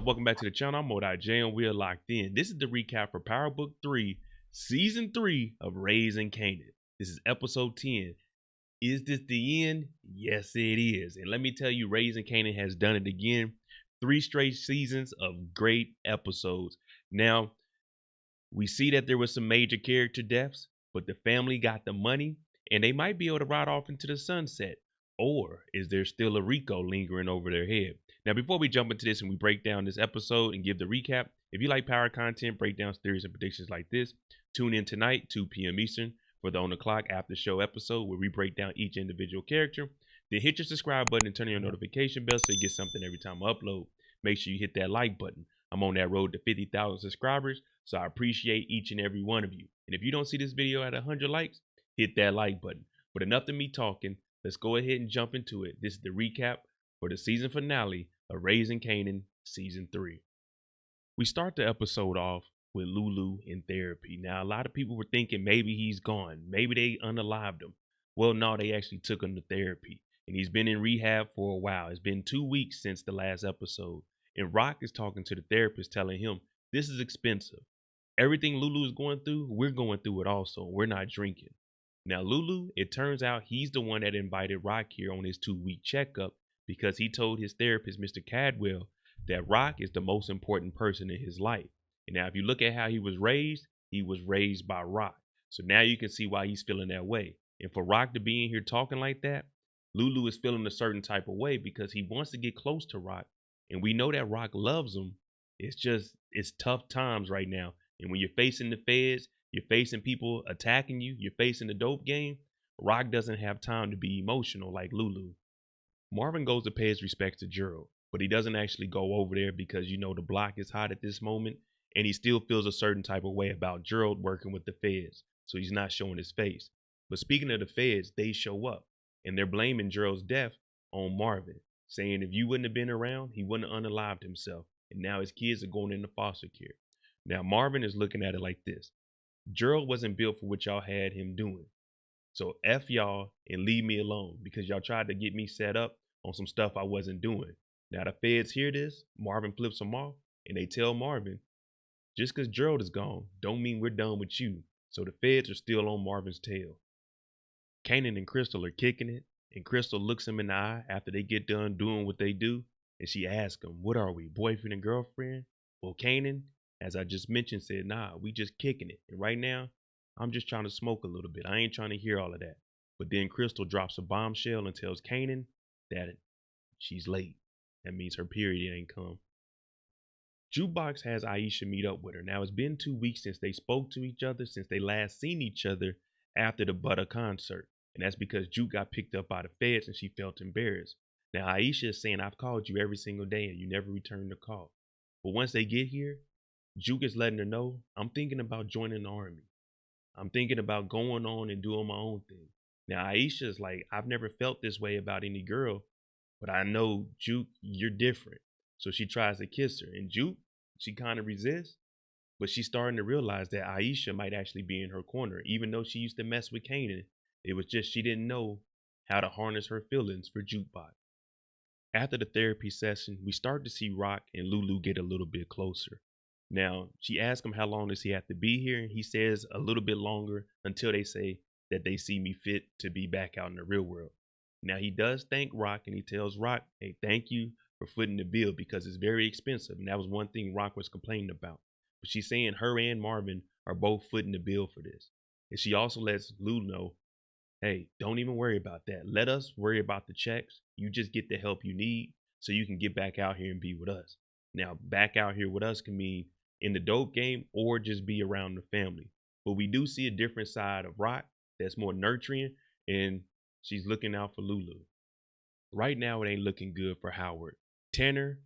up? Welcome back to the channel. I'm J and we are locked in. This is the recap for Power Book 3, Season 3 of Raising Kanan. This is episode 10. Is this the end? Yes, it is. And let me tell you, Raising Kanan has done it again. 3 straight seasons of great episodes. Now, we see that there was some major character deaths, but the family got the money, and they might be able to ride off into the sunset. Or is there still a Rico lingering over their head? Now, before we jump into this and we break down this episode and give the recap, if you like power content, breakdowns, theories, and predictions like this, tune in tonight, 2 p.m. Eastern, for the On the Clock after show episode where we break down each individual character. Then hit your subscribe button and turn on your notification bell so you get something every time I upload. Make sure you hit that like button. I'm on that road to 50,000 subscribers, so I appreciate each and every one of you. And if you don't see this video at 100 likes, hit that like button. But enough of me talking. Let's go ahead and jump into it. This is the recap for the season finale of Raising Kanan Season 3. We start the episode off with Lulu in therapy. Now, a lot of people were thinking maybe he's gone. Maybe they unalived him. Well, no, they actually took him to therapy. And he's been in rehab for a while. It's been 2 weeks since the last episode. And Rock is talking to the therapist telling him, this is expensive. Everything Lulu is going through, we're going through it also. We're not drinking. Now, Lulu, it turns out he's the one that invited Rock here on his 2-week checkup because he told his therapist, Mr. Cadwell, that Rock is the most important person in his life. And now, if you look at how he was raised by Rock. So now you can see why he's feeling that way. And for Rock to be in here talking like that, Lulu is feeling a certain type of way because he wants to get close to Rock. And we know that Rock loves him. It's tough times right now. And when you're facing the feds, you're facing people attacking you, you're facing the dope game, Rock doesn't have time to be emotional like Lulu. Marvin goes to pay his respects to Gerald, but he doesn't actually go over there because, you know, the block is hot at this moment, and he still feels a certain type of way about Gerald working with the feds, so he's not showing his face. But speaking of the feds, they show up, and they're blaming Gerald's death on Marvin, saying if you wouldn't have been around, he wouldn't have unalived himself, and now his kids are going into foster care. Now, Marvin is looking at it like this. Gerald wasn't built for what y'all had him doing. So F y'all and leave me alone because y'all tried to get me set up on some stuff I wasn't doing. Now the feds hear this, Marvin flips them off, and they tell Marvin, just because Gerald is gone, don't mean we're done with you. So the feds are still on Marvin's tail. Kanan and Crystal are kicking it, and Crystal looks him in the eye after they get done doing what they do, and she asks him, what are we, boyfriend and girlfriend? Well, Kanan, as I just mentioned, said, nah, we just kicking it. And right now, I'm just trying to smoke a little bit. I ain't trying to hear all of that. But then Crystal drops a bombshell and tells Kanan that she's late. That means her period ain't come. Jukebox has Aisha meet up with her. Now, it's been 2 weeks since they spoke to each other, since they last seen each other after the Bada concert. And that's because Juke got picked up by the feds and she felt embarrassed. Now, Aisha is saying, I've called you every single day and you never returned the call. But once they get here, Juke is letting her know, I'm thinking about joining the army. I'm thinking about going on and doing my own thing. Now, Aisha is like, I've never felt this way about any girl, but I know, Juke, you're different. So she tries to kiss her. And Juke, she kind of resists, but she's starting to realize that Aisha might actually be in her corner. Even though she used to mess with Kanan, it was just she didn't know how to harness her feelings for Jukebox. After the therapy session, we start to see Rock and Lulu get a little bit closer. Now, she asks him how long does he have to be here, and he says a little bit longer until they say that they see me fit to be back out in the real world. Now, he does thank Rock, and he tells Rock, hey, thank you for footing the bill because it's very expensive, and that was one thing Rock was complaining about. But she's saying her and Marvin are both footing the bill for this. And she also lets Lulu know, hey, don't even worry about that. Let us worry about the checks. You just get the help you need so you can get back out here and be with us. Now, back out here with us can mean in the dope game or just be around the family. But we do see a different side of Rock that's more nurturing, and she's looking out for Lulu. Right now, it ain't looking good for Howard. Tanner,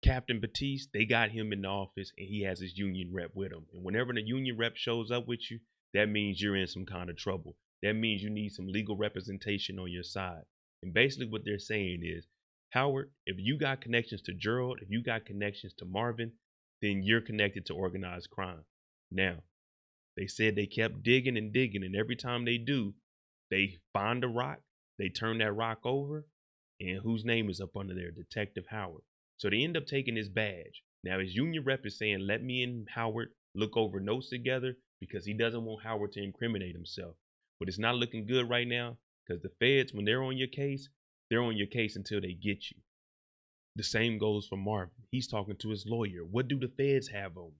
Captain Batiste, they got him in the office, and he has his union rep with him. And whenever the union rep shows up with you, that means you're in some kind of trouble. That means you need some legal representation on your side. And basically what they're saying is, Howard, if you got connections to Gerald, if you got connections to Marvin, then you're connected to organized crime. Now, they said they kept digging and digging, and every time they do, they find a rock, they turn that rock over, and whose name is up under there? Detective Howard. So they end up taking his badge. Now his union rep is saying, let me and Howard look over notes together because he doesn't want Howard to incriminate himself. But it's not looking good right now because the feds, when they're on your case, they're on your case until they get you. The same goes for Marvin. He's talking to his lawyer. What do the feds have on him?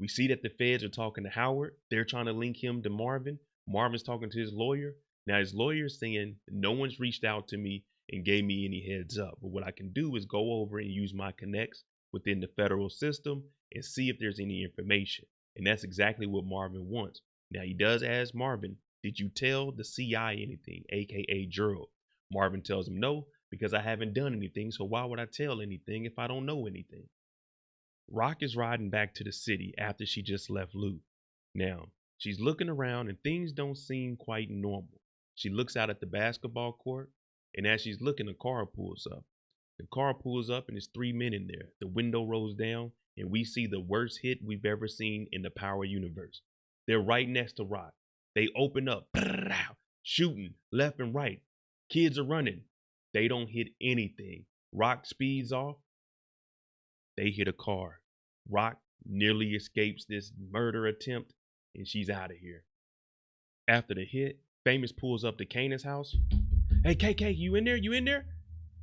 We see that the feds are talking to Howard. They're trying to link him to Marvin. Marvin's talking to his lawyer. Now his lawyer is saying, no one's reached out to me and gave me any heads up. But what I can do is go over and use my connects within the federal system and see if there's any information. And that's exactly what Marvin wants. Now he does ask Marvin, did you tell the CI anything, aka Gerald? Marvin tells him no, because I haven't done anything. So why would I tell anything if I don't know anything? Rock is riding back to the city after she just left Lou. Now, she's looking around and things don't seem quite normal. She looks out at the basketball court, and as she's looking, a car pulls up. The car pulls up and there's 3 men in there. The window rolls down and we see the worst hit we've ever seen in the Power universe. They're right next to Rock. They open up, shooting left and right. Kids are running. They don't hit anything. Rock speeds off. They hit a car. Rock nearly escapes this murder attempt and she's out of here. After the hit, Famous pulls up to Kanan's house. Hey, KK, you in there? You in there?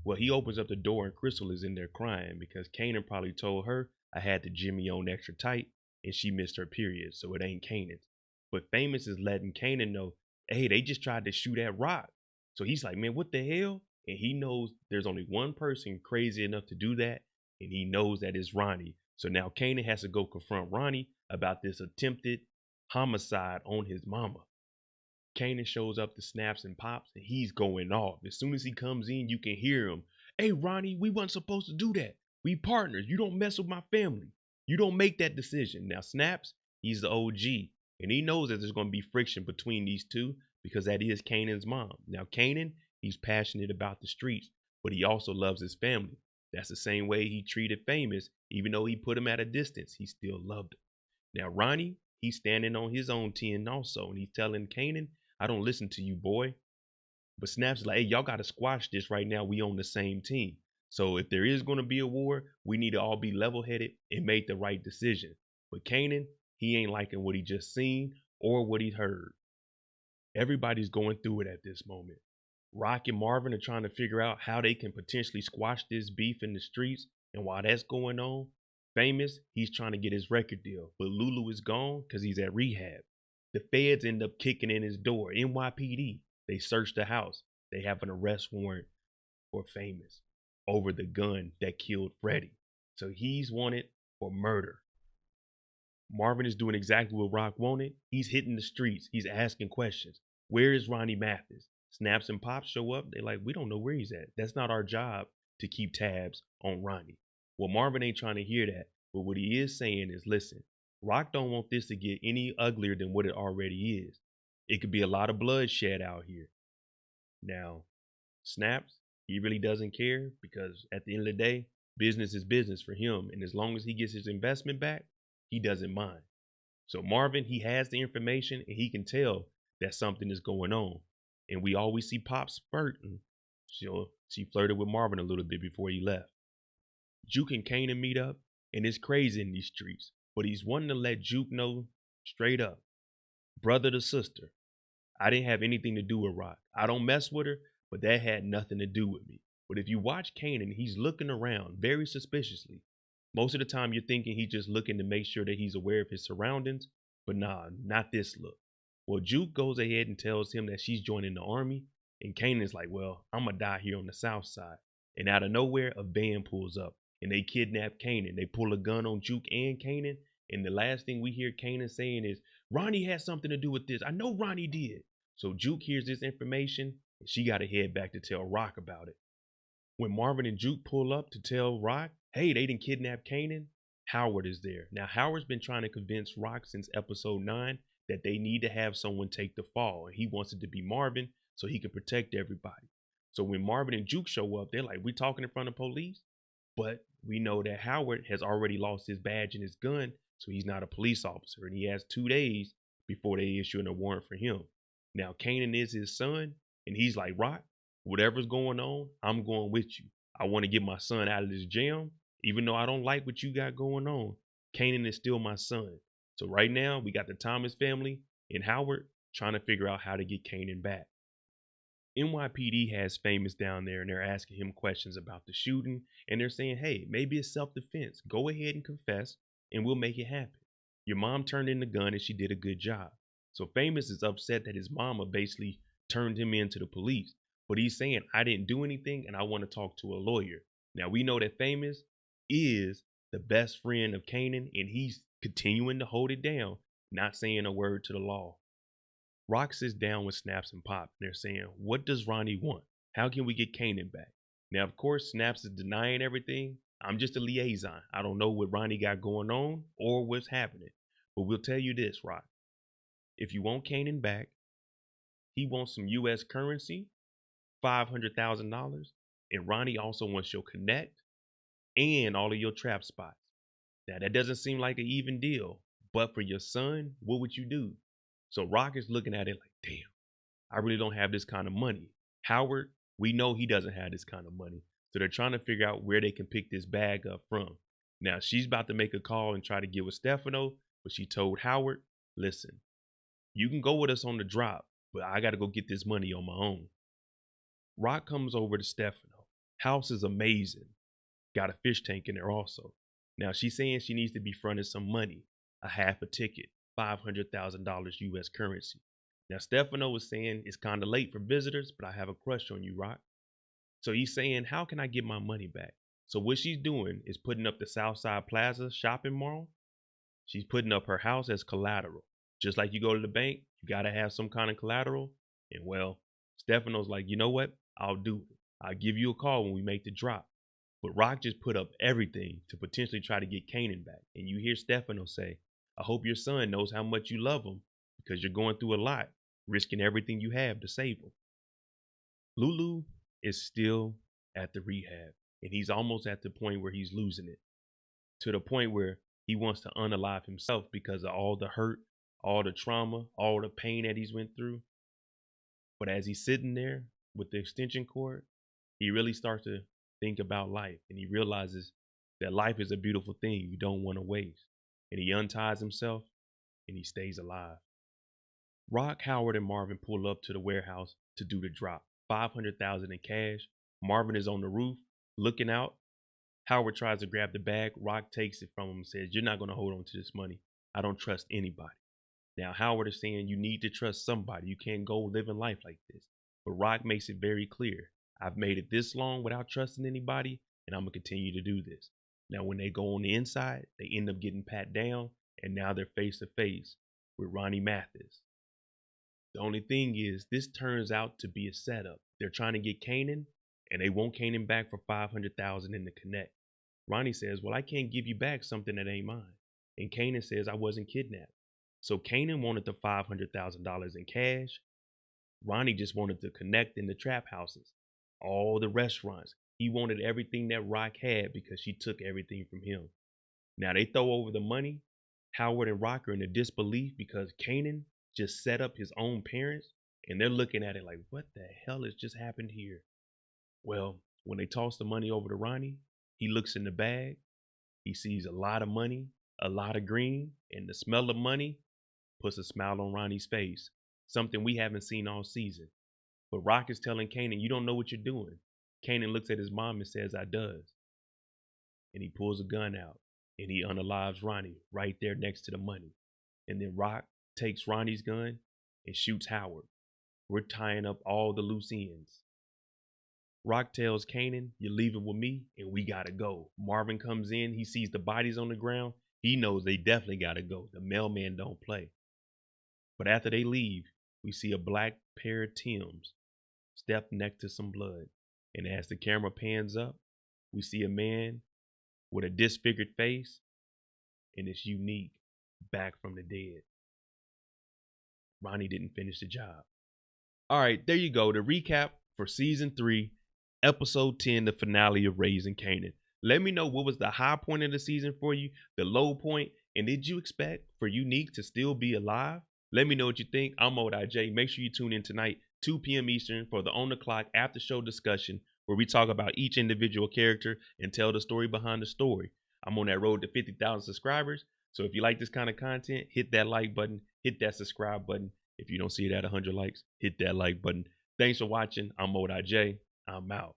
Well, he opens up the door and Crystal is in there crying because Kanan probably told her I had the Jimmy on extra tight and she missed her period, so it ain't Kanan's. But Famous is letting Kanan know, hey, they just tried to shoot at Rock. So he's like, man, what the hell? And he knows there's only one person crazy enough to do that, and he knows that it's Ronnie. So now Kanan has to go confront Ronnie about this attempted homicide on his mama. Kanan shows up to Snaps and Pops, and he's going off. As soon as he comes in, you can hear him. Hey, Ronnie, we wasn't supposed to do that. We partners. You don't mess with my family. You don't make that decision. Now, Snaps, he's the OG, and he knows that there's going to be friction between these two because that is Kanan's mom. Now, Kanan, he's passionate about the streets, but he also loves his family. That's the same way he treated Famous. Even though he put him at a distance, he still loved him. Now, Ronnie, he's standing on his own 10 also, and he's telling Kanan, I don't listen to you, boy. But Snaps is like, hey, y'all got to squash this right now. We on the same team. So if there is going to be a war, we need to all be level-headed and make the right decision. But Kanan, he ain't liking what he just seen or what he heard. Everybody's going through it at this moment. Rock and Marvin are trying to figure out how they can potentially squash this beef in the streets. And while that's going on, Famous, he's trying to get his record deal. But Lulu is gone because he's at rehab. The feds end up kicking in his door. NYPD. They search the house. They have an arrest warrant for Famous over the gun that killed Freddie. So he's wanted for murder. Marvin is doing exactly what Rock wanted. He's hitting the streets. He's asking questions. Where is Ronnie Mathis? Snaps and Pops show up. They're like, we don't know where he's at. That's not our job to keep tabs on Ronnie. Well, Marvin ain't trying to hear that. But what he is saying is, listen, Rock don't want this to get any uglier than what it already is. It could be a lot of bloodshed out here. Now, Snaps, he really doesn't care because at the end of the day, business is business for him. And as long as he gets his investment back, he doesn't mind. So Marvin, he has the information and he can tell that something is going on. And we always see Pops flirting. She flirted with Marvin a little bit before he left. Juke and Kanan meet up, and it's crazy in these streets. But he's wanting to let Juke know straight up, brother to sister, I didn't have anything to do with Rock. I don't mess with her, but that had nothing to do with me. But if you watch Kanan, he's looking around very suspiciously. Most of the time you're thinking he's just looking to make sure that he's aware of his surroundings, but nah, not this look. Well, Juke goes ahead and tells him that she's joining the army, and Kanan's like, well, I'm gonna die here on the south side. And out of nowhere, a van pulls up, and they kidnap Kanan. They pull a gun on Juke and Kanan, and the last thing we hear Kanan saying is, Ronnie has something to do with this. I know Ronnie did. So Juke hears this information, and she got to head back to tell Rock about it. When Marvin and Juke pull up to tell Rock, hey, they didn't kidnap Kanan, Howard is there. Now, Howard's been trying to convince Rock since episode 9 that they need to have someone take the fall, and he wants it to be Marvin so he can protect everybody. So when Marvin and Juke show up, they're like, we talking in front of police? But we know that Howard has already lost his badge and his gun, so he's not a police officer, and he has 2 days before they issue a warrant for him. Now, Kanan is his son, and he's like, Rock, whatever's going on, I'm going with you. I want to get my son out of this jam, Even though I don't like what you got going on, Kanan is still my son. So right now, we got the Thomas family and Howard trying to figure out how to get Kanan back. NYPD has Famous down there and they're asking him questions about the shooting and they're saying, hey, maybe it's self-defense. Go ahead and confess and we'll make it happen. Your mom turned in the gun and she did a good job. So Famous is upset that his mama basically turned him in to the police. But he's saying, I didn't do anything and I want to talk to a lawyer. Now we know that Famous is the best friend of Kanan and he's continuing to hold it down, not saying a word to the law. Rock sits down with Snaps and Pop, and they're saying, what does Ronnie want? How can we get Kanan back? Now, of course, Snaps is denying everything. I'm just a liaison. I don't know what Ronnie got going on or what's happening. But we'll tell you this, Rock. If you want Kanan back, he wants some U.S. currency, $500,000, and Ronnie also wants your connect and all of your trap spots. Now, that doesn't seem like an even deal, but for your son, what would you do? So Rock is looking at it like, damn, I really don't have this kind of money. Howard, we know he doesn't have this kind of money. So they're trying to figure out where they can pick this bag up from. Now she's about to make a call and try to get with Stefano, but she told Howard, listen, you can go with us on the drop, but I got to go get this money on my own. Rock comes over to Stefano. House is amazing. Got a fish tank in there also. Now she's saying she needs to be fronted some money, a half a ticket. $500,000 U.S. currency. Now, Stefano was saying it's kind of late for visitors, but I have a crush on you, Rock. So he's saying, how can I get my money back? So what she's doing is putting up the Southside Plaza shopping mall. She's putting up her house as collateral. Just like you go to the bank, you got to have some kind of collateral. And well, Stefano's like, you know what? I'll do it. I'll give you a call when we make the drop. But Rock just put up everything to potentially try to get Kanan back. And you hear Stefano say, I hope your son knows how much you love him because you're going through a lot, risking everything you have to save him. Lulu is still at the rehab and he's almost at the point where he's losing it, to the point where he wants to unalive himself because of all the hurt, all the trauma, all the pain that he's went through. But as he's sitting there with the extension cord, he really starts to think about life and he realizes that life is a beautiful thing you don't want to waste. And he unties himself and he stays alive. Rock, Howard, and Marvin pull up to the warehouse to do the drop. $500,000 in cash. Marvin is on the roof looking out. Howard tries to grab the bag. Rock takes it from him and says, you're not going to hold on to this money. I don't trust anybody. Now, Howard is saying you need to trust somebody. You can't go living life like this. But Rock makes it very clear. I've made it this long without trusting anybody, and I'm going to continue to do this. Now, when they go on the inside, they end up getting pat down, and now they're face to face with Ronnie Mathis. The only thing is, this turns out to be a setup. They're trying to get Kanan, and they want Kanan back for $500,000 in the connect. Ronnie says, well, I can't give you back something that ain't mine. And Kanan says, I wasn't kidnapped. So Kanan wanted the $500,000 in cash. Ronnie just wanted to connect in the trap houses, all the restaurants. He wanted everything that Rock had because she took everything from him. Now they throw over the money. Howard and Rock are in a disbelief because Kanan just set up his own parents and they're looking at it like, what the hell has just happened here? Well, when they toss the money over to Ronnie, he looks in the bag. He sees a lot of money, a lot of green, and the smell of money puts a smile on Ronnie's face, something we haven't seen all season. But Rock is telling Kanan, you don't know what you're doing. Kanan looks at his mom and says, I does. And he pulls a gun out and he unalives Ronnie right there next to the money. And then Rock takes Ronnie's gun and shoots Howard. We're tying up all the loose ends. Rock tells Kanan, you're leaving with me and we gotta go. Marvin comes in, he sees the bodies on the ground. He knows they definitely gotta go. The mailman don't play. But after they leave, we see a black pair of Timbs step next to some blood. And as the camera pans up, we see a man with a disfigured face and it's unique, back from the dead. Ronnie didn't finish the job. All right, there you go. The recap for season 3, episode 10, the finale of Raising Kanan. Let me know what was the high point of the season for you, the low point, and did you expect for Unique to still be alive? Let me know what you think. I'm OJ. Make sure you tune in tonight, 2 p.m. Eastern, for the On the Clock after show discussion where we talk about each individual character and tell the story behind the story. I'm on that road to 50,000 subscribers. So if you like this kind of content, hit that like button, hit that subscribe button. If you don't see it at 100 likes, hit that like button. Thanks for watching. I'm Mo.J. I'm out.